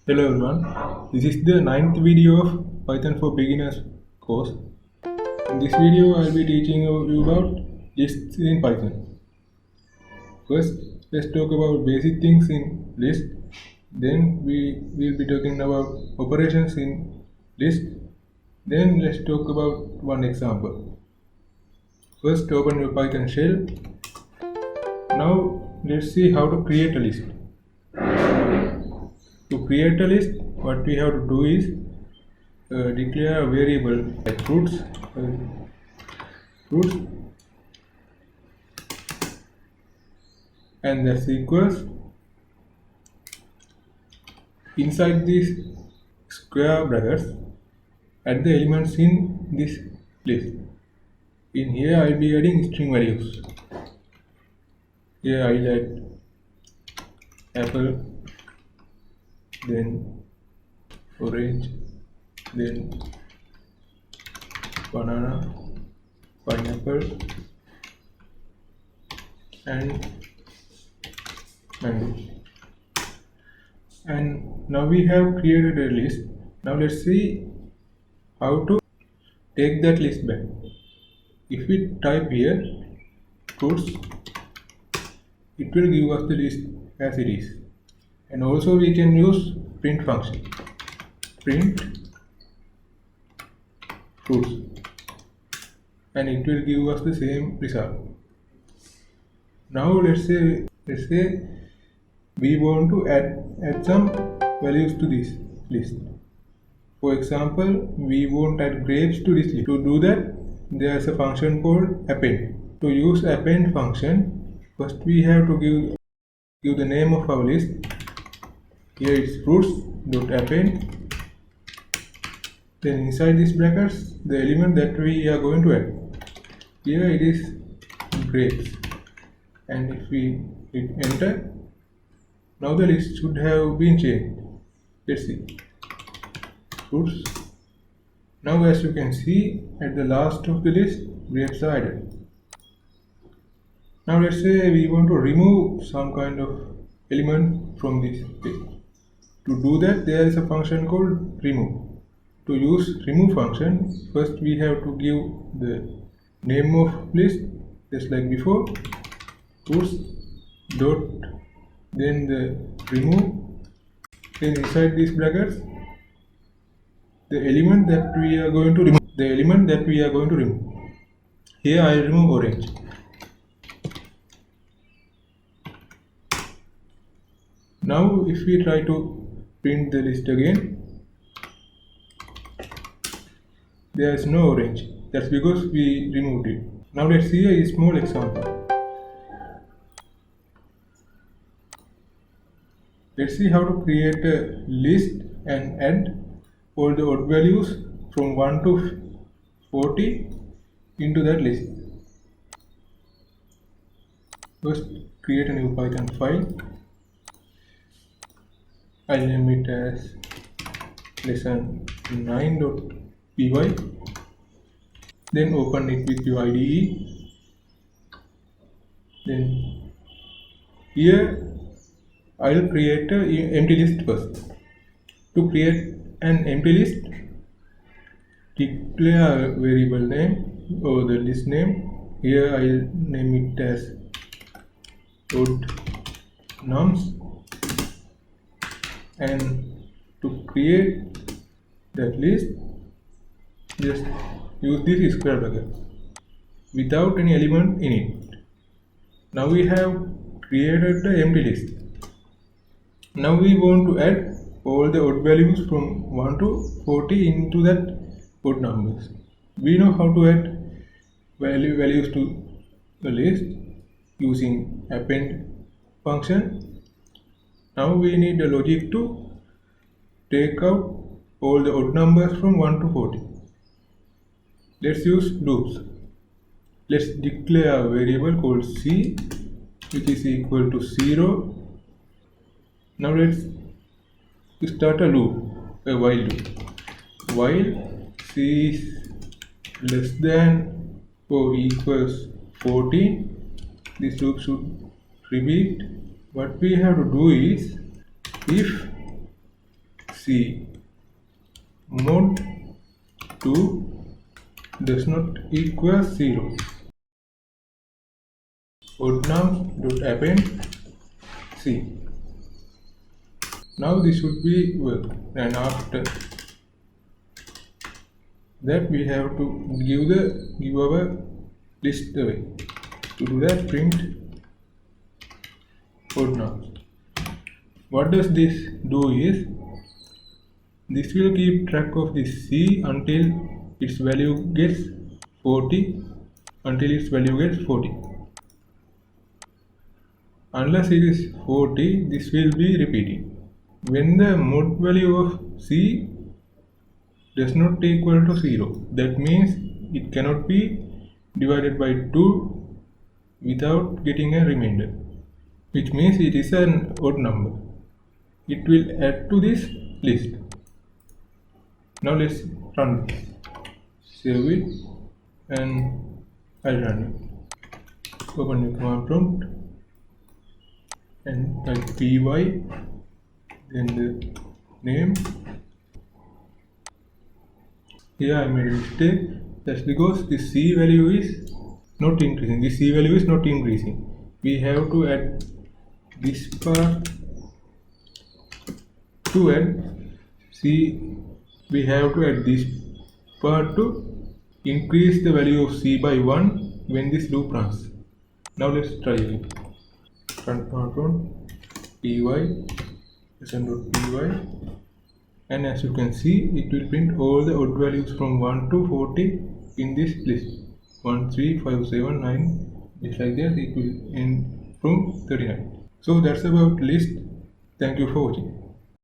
Hello everyone, this is the ninth video of Python for Beginners course. In this video, I'll be teaching you about lists in Python. First, let's talk about basic things in list. Then we will be talking about operations in list. Then let's talk about one example. First, open your Python shell. Now let's see how to create a list. To create a list, what we have to do is declare a variable like fruits, and that's equals inside these square brackets add the elements in this list. In here I'll be adding string values. Here I'll add apple, then orange, then banana, pineapple, and mango. And now we have created a list. Now let's see how to take that list back. If we type here fruits, it will give us the list as it is. And also we can use print function. Print fruits, and it will give us the same result. Now let's say we want to add some values to this list. For example, we want to add grapes to this list. To do that, there is a function called append. To use append function, first we have to give the name of our list. Here it's fruits.append. Then inside these brackets, the element that we are going to add. Here it is grapes. And if we hit enter, now the list should have been changed. Let's see. Fruits. Now as you can see, at the last of the list, grapes are added. Now let's say we want to remove some kind of element from this list. To do that, there is a function called remove. To use remove function, first we have to give the name of list, just like before, fruits dot, then the remove, then inside these brackets, the element that we are going to remove. Here I remove orange. Now if we try to print the list again, there is no orange. That's because we removed it. Now let's see a small example. Let's see how to create a list and add all the odd values from 1 to 40 into that list. First, create a new Python file. I'll name it as lesson9.py. Then open it with your IDE. Then here I'll create an empty list first. To create an empty list, declare a variable name or the list name. Here I'll name it as odd nums, and to create that list, just use this square bracket without any element in it. Now we have created the empty list. Now we want to add all the odd values from 1 to 40 into that odd numbers. We know how to add values to the list using append function. Now we need the logic to take out all the odd numbers from 1 to 40. Let's use loops. Let's declare a variable called c, which is equal to 0. Now let's start a loop, a while loop. While c is less than or equals 14, this loop should repeat. What we have to do is, if C mod 2 does not equal 0. Odd nums dot append C. Now this should be work, and after that we have to give our list away. To do that, print odd nums. What does this do is, this will keep track of this C until its value gets 40. Unless it is 40, this will be repeating. When the mod value of C does not equal to 0, that means it cannot be divided by 2 without getting a remainder, which means it is an odd number. It will add to this list. Now let's run this. Save it and I'll run it. Open the command prompt and type py, then the name. Here I made a mistake. That's because the C value is not increasing. The C value is not increasing. We have to add this part to add C. We have to add this part to increase the value of C by 1 when this loop runs. Now let's try again. Run command py sn.py, and as you can see, it will print all the odd values from 1 to 40 in this list. 1, 3, 5, 7, 9, just like that. It will end from 39. So that's about list. Thank you for watching.